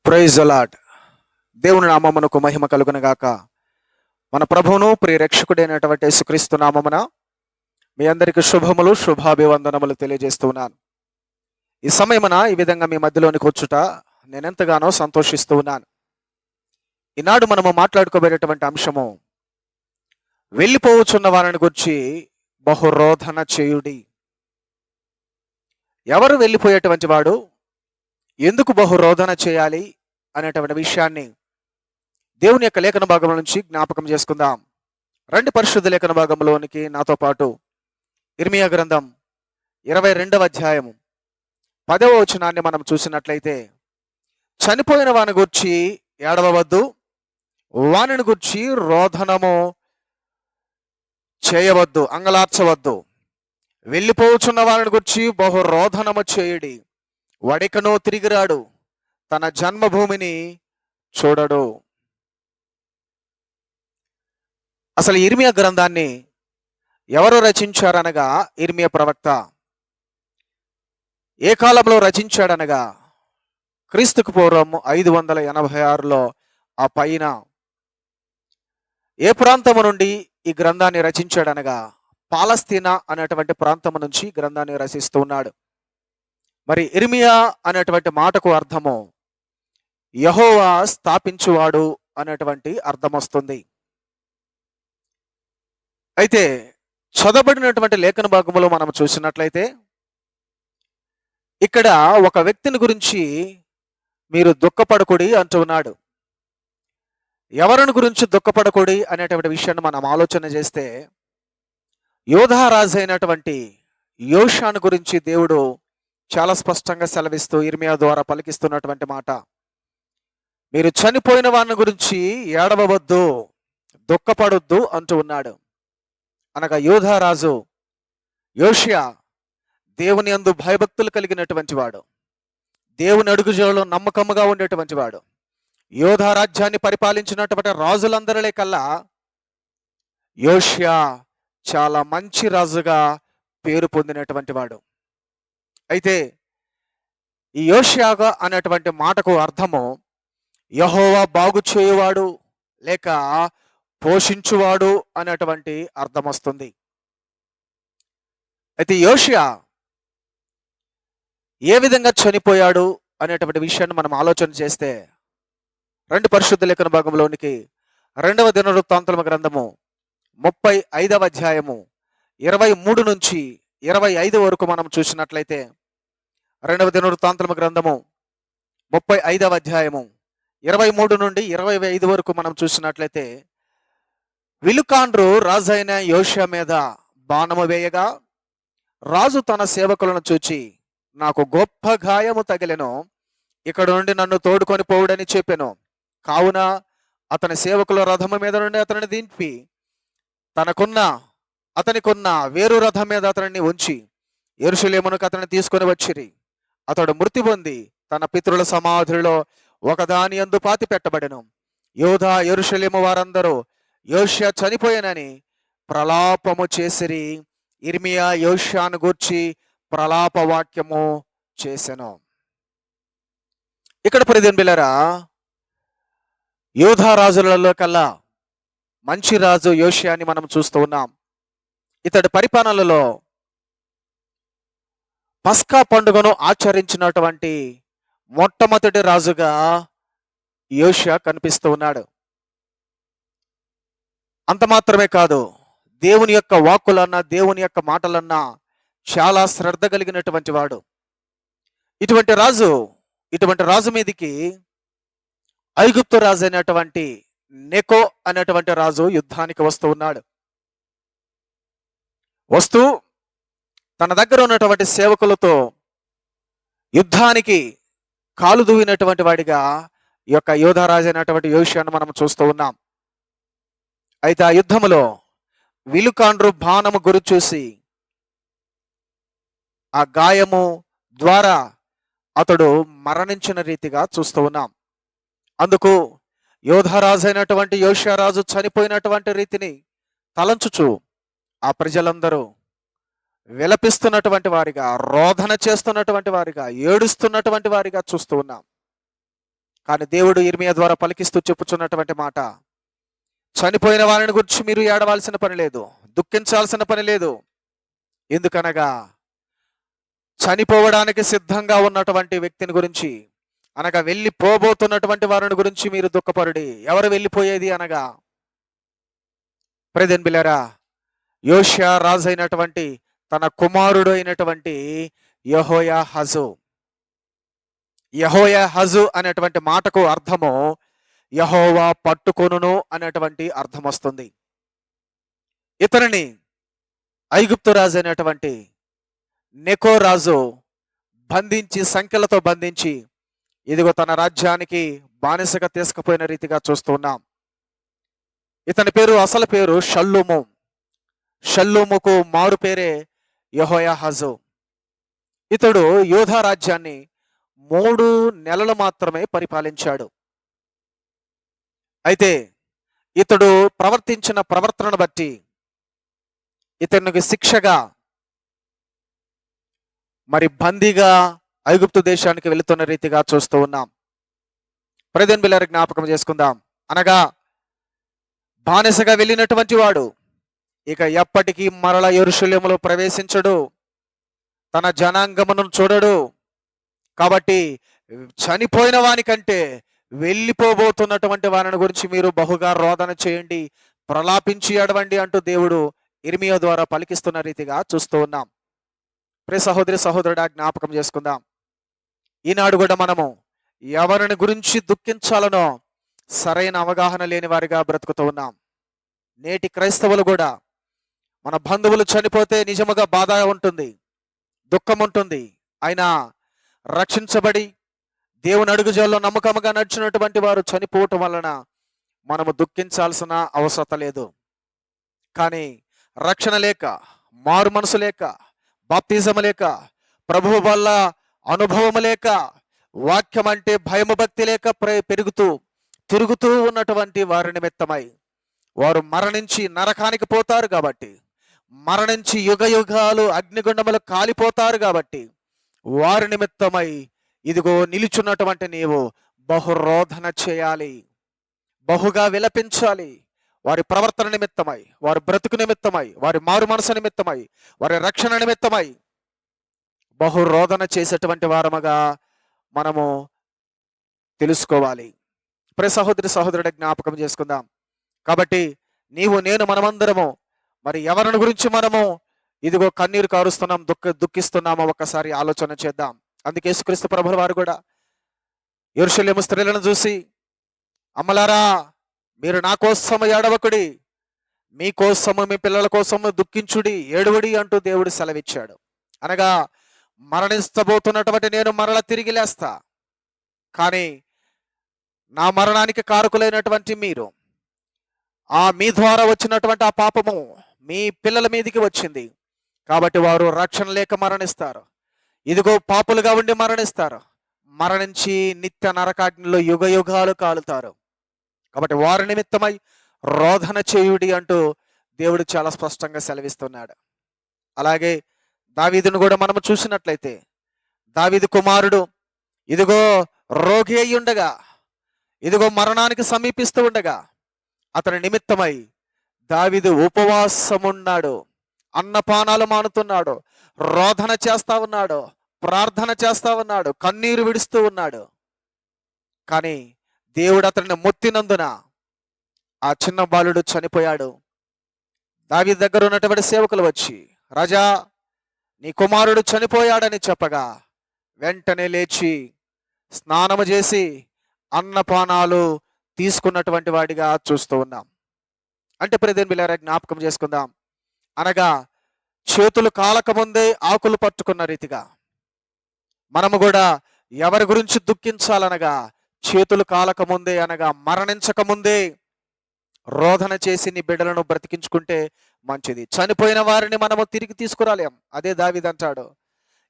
Praise allot. దేవుని నామమునకు మహిమ కలుగునగాక. మన ప్రభువును ప్రియరక్షకుడైనటువంటి యేసుక్రీస్తు నామమున మీ అందరికి శుభములు శుభాభివందనములు తెలియజేస్తున్నాను. ఈ సమయమున ఈ విధంగా మీ మధ్యలోనికి వచ్చుట నేనెంతగానో సంతోషిస్తూ ఉన్నాను. ఈనాడు మనము మాట్లాడుకోబోయేటువంటి అంశము వెళ్ళిపోవచ్చున్న వారిని గురించి బహురోధన చేయుడి. ఎవరు వెళ్ళిపోయేటువంటి వాడు, ఎందుకు బహురోధన చేయాలి అనేటువంటి విషయాన్ని దేవుని యొక్క లేఖన భాగం నుంచి జ్ఞాపకం చేసుకుందాం. రెండు పరిశుద్ధ లేఖన భాగంలోనికి నాతో పాటు ఇర్మియా గ్రంథం 22వ అధ్యాయము 10వ వచనాన్ని మనం చూసినట్లయితే, చనిపోయిన వాని గురించి ఏడవవద్దు, వానిని గురించి రోధనము చేయవద్దు, అంగలార్చవద్దు. వెళ్ళిపోవచ్చున్న వారిని గురించి బహు రోధనము చేయుడి. వడికనో తిరిగిరాడు, తన జన్మభూమిని చూడడు. అసలు ఇర్మియా గ్రంథాన్ని ఎవరు రచించారనగా ఇర్మియా ప్రవక్త. ఏ కాలంలో రచించాడనగా క్రీస్తుకు పూర్వం 586లో ఆ పైన. ఏ ప్రాంతము నుండి ఈ గ్రంథాన్ని రచించాడనగా పాలస్తీనా అనేటువంటి ప్రాంతము నుంచి గ్రంథాన్ని రచిస్తూ ఉన్నాడు. మరి ఇర్మియా అనేటువంటి మాటకు అర్థము యెహోవా స్థాపించువాడు అనేటువంటి అర్థం వస్తుంది. అయితే చదవబడినటువంటి లేఖన భాగంలో మనం చూసినట్లయితే, ఇక్కడ ఒక వ్యక్తిని గురించి మీరు దుఃఖపడకుడి అంటూ ఉన్నాడు. ఎవరిని గురించి దుఃఖపడకుడి అనేటువంటి విషయాన్ని మనం ఆలోచన చేస్తే, యోధా రాజు అయినటువంటి యోషాను గురించి దేవుడు చాలా స్పష్టంగా సెలవిస్తూ ఇర్మియా ద్వారా పలికిస్తున్నటువంటి మాట, మీరు చనిపోయిన వారిని గురించి ఏడవవద్దు, దుఃఖపడొద్దు అంటూ ఉన్నాడు. అనగా యోధా రాజు యోషియా దేవుని యందు భయభక్తులు కలిగినటువంటి వాడు, దేవుని అడుగుజాడలో నమ్మకముగా ఉండేటువంటి వాడు. యోధా రాజ్యాన్ని పరిపాలించినటువంటి రాజులందరిలో కల్లా యోషియా చాలా మంచి రాజుగా పేరు పొందినటువంటి వాడు. అయితే ఈ యోషియాగా అనేటువంటి మాటకు అర్థము యెహోవా బాగు చేయువాడు లేక పోషించువాడు అనేటువంటి అర్థం వస్తుంది. అయితే యోషియా ఏ విధంగా చనిపోయాడు అనేటువంటి విషయాన్ని మనం ఆలోచన చేస్తే, రెండు పరిశుద్ధ లేఖన భాగంలోనికి 2వ దినవృత్తాంతముల గ్రంథము 35వ అధ్యాయము 23 నుంచి 25 వరకు మనం చూసినట్లయితే, 2వ దినవృత్తాంతముల గ్రంథము 35వ అధ్యాయము 23 నుండి 25 వరకు మనం చూసినట్లయితే, విలుకాండ్రు రాజు అయిన యోషియా మీద బాణము వేయగా రాజు తన సేవకులను చూచి, నాకు గొప్ప గాయము తగిలెను, ఇక్కడ నుండి నన్ను తోడుకొని పోవుడని చెప్పెను. కావున అతని సేవకుల రథము మీద నుండి అతనిని దింపి అతనికున్న వేరు రథం మీద అతనిని ఉంచి యెరూషలేమునకు అతన్ని తీసుకొని వచ్చిరి. అతడు మృతి పొంది తన పితరుల సమాధులలో ఒకదాని యందు పాతి పెట్టబడెను. యోధా యెరూషలేము వారందరూ యోషియా చనిపోయానని ప్రలాపము చేసిరి. ఇర్మియా యోషియాను గూర్చి ప్రలాప వాక్యము చేసెను. ఇక్కడ ప్రియమైన బిడ్డలారా, యోధా రాజులలో కల్లా మంచి రాజు యోషియాని మనం చూస్తూ ఉన్నాం. ఇతడి పరిపాలనలో పస్కా పండుగను ఆచరించినటువంటి మొట్టమొదటి రాజుగా యోషియా కనిపిస్తూ ఉన్నాడు. అంత మాత్రమే కాదు, దేవుని యొక్క వాక్కులన్నా దేవుని యొక్క మాటలన్నా చాలా శ్రద్ధ కలిగినటువంటి వాడు. ఇటువంటి రాజు మీదికి ఐగుప్తు రాజు అయినటువంటి నెకో అనేటువంటి రాజు యుద్ధానికి వస్తూ ఉన్నాడు. వస్తూ తన దగ్గర ఉన్నటువంటి సేవకులతో యుద్ధానికి కాలు దువ్వినటువంటి వాడిగా ఈ యొక్క యోధారాజు అయినటువంటి యోషియాను మనం చూస్తూ ఉన్నాం. అయితే ఆ యుద్ధములో విలుకాండ్రు బాణము గురి చూసి ఆ గాయము ద్వారా అతడు మరణించిన రీతిగా చూస్తూ ఉన్నాం. అందుకు యోధారాజు అయినటువంటి యోషియా రాజు చనిపోయినటువంటి రీతిని తలంచుచు ఆ ప్రజలందరూ విలపిస్తున్నటువంటి వారిగా, రోదన చేస్తున్నటువంటి వారిగా, ఏడుస్తున్నటువంటి వారిగా చూస్తూ ఉన్నాం. కానీ దేవుడు ఇర్మియా ద్వారా పలికిస్తూ చెప్పుచున్నటువంటి మాట, చనిపోయిన వారిని గురించి మీరు ఏడవాల్సిన పని లేదు, దుఃఖించాల్సిన పని లేదు. ఎందుకనగా చనిపోవడానికి సిద్ధంగా ఉన్నటువంటి వ్యక్తిని గురించి, అనగా వెళ్ళిపోబోతున్నటువంటి వారిని గురించి మీరు దుఃఖపరుడి. ఎవరు వెళ్ళిపోయేది అనగా, ప్రెదెన్ బిలరా, యోషియా రాజు అయినటువంటి తన కుమారుడు అయినటువంటి యెహోయాహాజు. యెహోయాహాజు అనేటువంటి మాటకు అర్థము యెహోవా పట్టుకొనును అనేటువంటి అర్థం వస్తుంది. ఇతనిని ఐగుప్తు రాజు అయినటువంటి నెకో రాజు బంధించి, సంఖ్యలతో బంధించి, ఇదిగో తన రాజ్యానికి బానిసగా తీసుకుపోయిన రీతిగా చూస్తున్నాం. ఇతని పేరు, అసలు పేరు షల్లూము. షల్లూముకు మారు పేరే యెహోయాహాజు. ఇతడు యోధా రాజ్యాన్ని 3 నెలలు మాత్రమే పరిపాలించాడు. అయితే ఇతడు ప్రవర్తించిన ప్రవర్తనను బట్టి ఇతనికి శిక్షగా మరి బందీగా ఐగుప్తు దేశానికి వెళుతున్న రీతిగా చూస్తూ ఉన్నాం. ప్రెదెన్ బిల్లర్ జ్ఞాపకం చేసుకుందాం. అనగా బానిసగా వెళ్ళినటువంటి వాడు ఇక ఎప్పటికీ మరల యెరూషలేములో ప్రవేశించడు, తన జనాంగమును చూడడు. కాబట్టి చనిపోయిన వానికంటే వెళ్ళిపోబోతున్నటువంటి వారిని గురించి మీరు బహుగా రోదన చేయండి, ప్రలాపించి ఏడవండి అంటూ దేవుడు ఇర్మియా ద్వారా పలికిస్తున్న రీతిగా చూస్తూ ఉన్నాం. ప్రియ సహోదరి సహోదరుడా, జ్ఞాపకం చేసుకుందాం. ఈనాడు కూడా మనము ఎవరిని గురించి దుఃఖించాలనో సరైన అవగాహన లేని వారిగా బ్రతుకుతూ ఉన్నాం. నేటి క్రైస్తవులు కూడా మన బంధువులు చనిపోతే నిజముగా బాధ ఉంటుంది, దుఃఖం ఉంటుంది. అయినా రక్షించబడి దేవుని అడుగుజాల్లో నమ్మకముగా నడిచినటువంటి వారు చనిపోవటం వలన మనము దుఃఖించాల్సిన అవసరం లేదు. కానీ రక్షణ లేక, మారు మనసు లేక, బాప్తిజం లేక, ప్రభువు వల్ల అనుభవం లేక, వాక్యం అంటే భయము భక్తి లేక పెరుగుతూ తిరుగుతూ ఉన్నటువంటి వారి నిమిత్తమై వారు మరణించి నరకానికి పోతారు. కాబట్టి మరణించి యుగ యుగాలు అగ్నిగుండములు కాలిపోతారు. కాబట్టి వారి నిమిత్తమై ఇదిగో నిలుచున్నటువంటి నీవు బహురోధన చేయాలి, బహుగా విలపించాలి. వారి ప్రవర్తన నిమిత్తమై, వారి బ్రతుకు నిమిత్తమై, వారి మారు మనసు నిమిత్తమై, వారి రక్షణ నిమిత్తమై బహురోధన చేసేటువంటి వారముగా మనము తెలుసుకోవాలి. ప్రియ సహోదరి సహోదరుడి, జ్ఞాపకం చేసుకుందాం. కాబట్టి నీవు, నేను, మనమందరము మరి ఎవరిని గురించి మనము ఇదిగో కన్నీరు కారుస్తున్నాం, దుఃఖిస్తున్నామో ఒక్కసారి ఆలోచన చేద్దాం. అందుకే యేసుక్రీస్తు ప్రభుల వారు కూడా యెరూషలేము స్త్రీలను చూసి, అమ్మలారా, మీరు నా కోసము ఏడవకుడి, మీకోసము, మీ పిల్లల కోసము దుఃఖించుడి, ఏడువడి అంటూ దేవుడు సెలవిచ్చాడు. అనగా మరణించబోతున్నటువంటి నేను మరల తిరిగి లేస్తా, కానీ నా మరణానికి కారకులైనటువంటి మీరు, మీ ద్వారా వచ్చినటువంటి ఆ పాపము మీ పిల్లల మీదికి వచ్చింది. కాబట్టి వారు రక్షణ లేక మరణిస్తారు, ఇదిగో పాపులుగా ఉండి మరణిస్తారు, మరణించి నిత్య నరకాగ్నిలో యుగ యుగాలు కాలుతారు. కాబట్టి వారి నిమిత్తమై రోధన చేయుడి అంటూ దేవుడు చాలా స్పష్టంగా సెలవిస్తున్నాడు. అలాగే దావీదును కూడా మనము చూసినట్లయితే, దావీదు కుమారుడు ఇదిగో రోగి అయి ఉండగా, ఇదిగో మరణానికి సమీపిస్తూ ఉండగా, అతని నిమిత్తమై దావీదు ఉపవాసమున్నాడు, అన్నపానాలు మానుతున్నాడు, రోధన చేస్తా ఉన్నాడు, ప్రార్థన చేస్తా ఉన్నాడు, కన్నీరు విడుస్తూ ఉన్నాడు. కానీ దేవుడు అతన్ని మొత్తినందున ఆ చిన్న బాలుడు చనిపోయాడు. దావీదు దగ్గర ఉన్నటువంటి సేవకులు వచ్చి, రాజా, నీ కుమారుడు చనిపోయాడని చెప్పగా వెంటనే లేచి స్నానము చేసి అన్నపానాలు తీసుకున్నటువంటి వాడిగా చూస్తూ ఉన్నాం. అంటే ప్రియదేవుని బిడ్డలారా, జ్ఞాపకం చేసుకుందాం. అనగా చేతులు కాలకముందే ఆకులు పట్టుకున్న రీతిగా మనము కూడా ఎవరి గురించి దుఃఖించాలనగా చేతులు కాలకముందే, అనగా మరణించకముందే రోధన చేసి నీ బిడ్డలను బ్రతికించుకుంటే మంచిది. చనిపోయిన వారిని మనము తిరిగి తీసుకురాలేం. అదే దావీదు అంటాడు,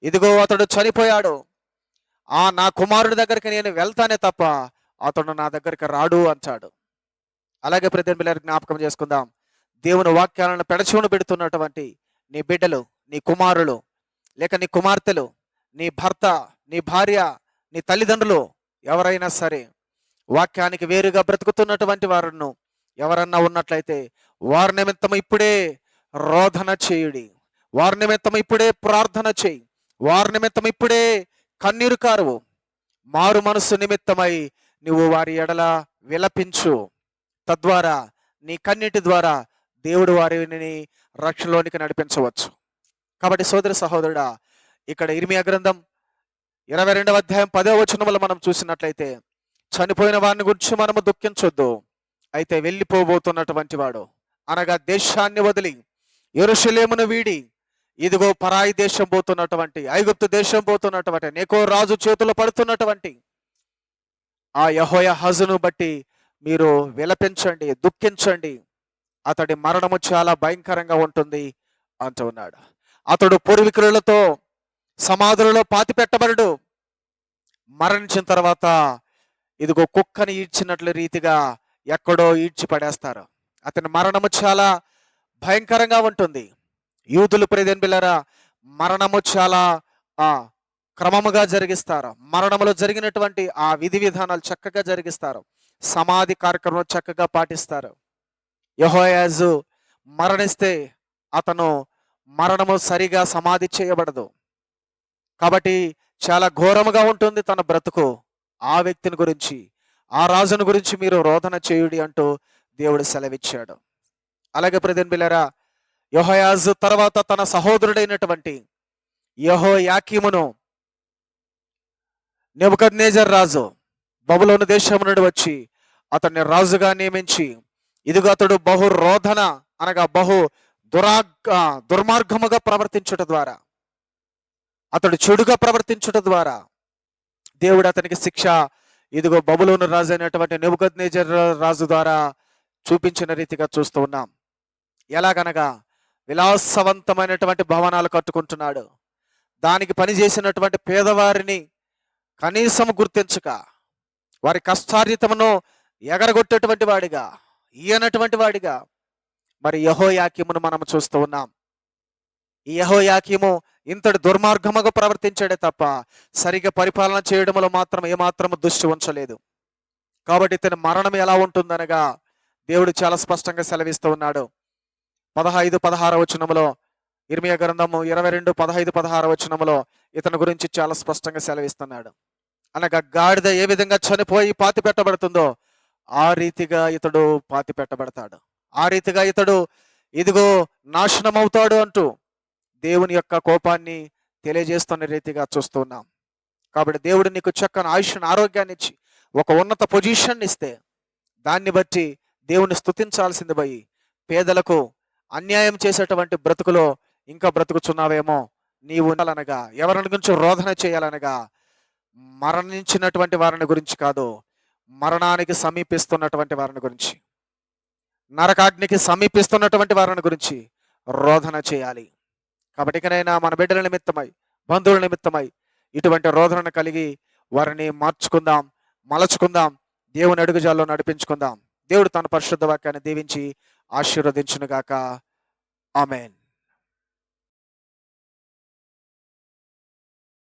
ఇదిగో అతడు చనిపోయాడు, నా కుమారుడి దగ్గరికి నేను వెళ్తానే తప్ప అతడు నా దగ్గరికి రాడు అంటాడు. అలాగే ప్రియమైన పిల్లలు, జ్ఞాపకం చేసుకుందాం. దేవుని వాక్యాలను పెడచెవున పెడుతున్నటువంటి నీ బిడ్డలు, నీ కుమారులు, లేక నీ కుమార్తెలు, నీ భర్త, నీ భార్య, నీ తల్లిదండ్రులు ఎవరైనా సరే వాక్యానికి వేరుగా బ్రతుకుతున్నటువంటి వారును ఎవరన్నా ఉన్నట్లయితే వారి నిమిత్తం ఇప్పుడే రోధన చేయుడి. వారి నిమిత్తం ఇప్పుడే ప్రార్థన చేయి. వారి నిమిత్తం ఇప్పుడే కన్నీరు కారువు. మారు మనసు నిమిత్తమై నువ్వు వారి ఎడల విలపించు. తద్వారా నీ కన్నీటి ద్వారా దేవుడు వారిని రక్షణలోనికి నడిపించవచ్చు. కాబట్టి సోదర సహోదరుడా, ఇక్కడ ఇర్మియా గ్రంథం 22వ అధ్యాయం 10వ వచనములో మనం చూసినట్లయితే, చనిపోయిన వారిని గురించి మనము దుఃఖించొద్దు, అయితే వెళ్ళిపోబోతున్నటువంటి వాడు అనగా దేశాన్ని వదిలి యెరూషలేమును వీడి ఇదిగో పరాయి దేశం పోతున్నటువంటి, ఐగుప్తు దేశం పోతున్నటువంటి, నేకో రాజు చేతులు పడుతున్నటువంటి ఆ యెహోయాహాజును బట్టి మీరు విలపించండి, దుఃఖించండి. అతడి మరణము చాలా భయంకరంగా ఉంటుంది అంటూ ఉన్నాడు. అతడు పూర్వీకులతో సమాధులలో పాతి పెట్టబడడు. మరణించిన తర్వాత ఇదిగో కుక్కని ఈడ్చినట్లు రీతిగా ఎక్కడో ఈడ్చి పడేస్తారు. అతని మరణము చాలా భయంకరంగా ఉంటుంది. యూదులు ప్రియమైన బిడ్డలారా, మరణము చాలా క్రమముగా జరిగిస్తారు. మరణములో జరిగినటువంటి ఆ విధి విధానాలు చక్కగా జరిగిస్తారు. సమాధి కార్యక్రమం చక్కగా పాటిస్తారు. యెహోయాజు మరణిస్తే అతను మరణము సరిగా సమాధి చేయబడదు. కాబట్టి చాలా ఘోరముగా ఉంటుంది తన బ్రతుకు. ఆ వ్యక్తిని గురించి, ఆ రాజుని గురించి మీరు రోదన చేయుడి అంటూ దేవుడు సెలవిచ్చాడు. అలాగే ప్రియమైన బిడ్డలారా, యెహోయాజు తర్వాత తన సహోదరుడైనటువంటి యెహోయాకీమును నెబుకద్నెజర్ రాజు బబులోను దేశం నుండి వచ్చి అతన్ని రాజుగా నియమించి, ఇదిగో అతడు బహు రోధన అనగా బహు దుర్మార్గముగా ప్రవర్తించుట ద్వారా, అతడు చెడుగా ప్రవర్తించుట ద్వారా దేవుడు అతనికి శిక్ష ఇదిగో బబులోను రాజు అయినటువంటి నెబుకద్నెజర్ రాజు ద్వారా చూపించిన రీతిగా చూస్తూ ఉన్నాం. ఎలాగనగా విలాసవంతమైనటువంటి భవనాలు కట్టుకుంటున్నాడు. దానికి పనిచేసినటువంటి పేదవారిని కనీసం గుర్తించక, వారి కష్టార్జితమును ఎగరగొట్టేటువంటి వాడిగా, ఈయనటువంటి వాడిగా మరి యెహోయాకీమును మనం చూస్తూ ఉన్నాం. ఈ యెహోయాకీము ఇంతటి దుర్మార్గముగా ప్రవర్తించాడే తప్ప సరిగా పరిపాలన చేయడంలో మాత్రం ఏమాత్రము దృష్టి ఉంచలేదు. కాబట్టి ఇతని మరణం ఎలా ఉంటుందనగా దేవుడు చాలా స్పష్టంగా సెలవిస్తూ ఉన్నాడు. 15-16 వచనములో, ఇర్మియా గ్రంథము 22-15-16 వచనములో ఇతని గురించి చాలా స్పష్టంగా సెలవిస్తున్నాడు. అనగా గాడిద ఏ విధంగా చనిపోయి పాతి పెట్టబడుతుందో ఆ రీతిగా ఇతడు పాతి పెట్టబడతాడు. ఆ రీతిగా ఇతడు ఇదిగో నాశనం అవుతాడు అంటూ దేవుని యొక్క కోపాన్ని తెలియజేస్తున్న రీతిగా చూస్తున్నాం. కాబట్టి దేవుడు నీకు చక్కని ఆయుష్ను, ఆరోగ్యాన్ని ఇచ్చి ఒక ఉన్నత పొజిషన్ ఇస్తే దాన్ని బట్టి దేవుని స్తుతించాల్సింది పోయి పేదలకు అన్యాయం చేసేటువంటి బ్రతుకులో ఇంకా బ్రతుకుచున్నావేమో. నీవు ఉండాలనగా, ఎవరిని గురించి రోధన చేయాలనగా, మరణించినటువంటి వారిని గురించి కాదు, మరణానికి సమీపిస్తున్నటువంటి వారిని గురించి, నరకాగ్నికి సమీపిస్తున్నటువంటి వారిని గురించి రోధన చేయాలి. కాబట్టి ఇకనైనా మన బిడ్డల నిమిత్తమై, బంధువుల నిమిత్తమై ఇటువంటి రోధనను కలిగి వారిని మార్చుకుందాం, మలచుకుందాం, దేవుని అడుగుజాల్లో నడిపించుకుందాం. దేవుడు తన పరిశుద్ధ వాక్యాన్ని దీవించి ఆశీర్వదించునుగాక. ఆమేన్.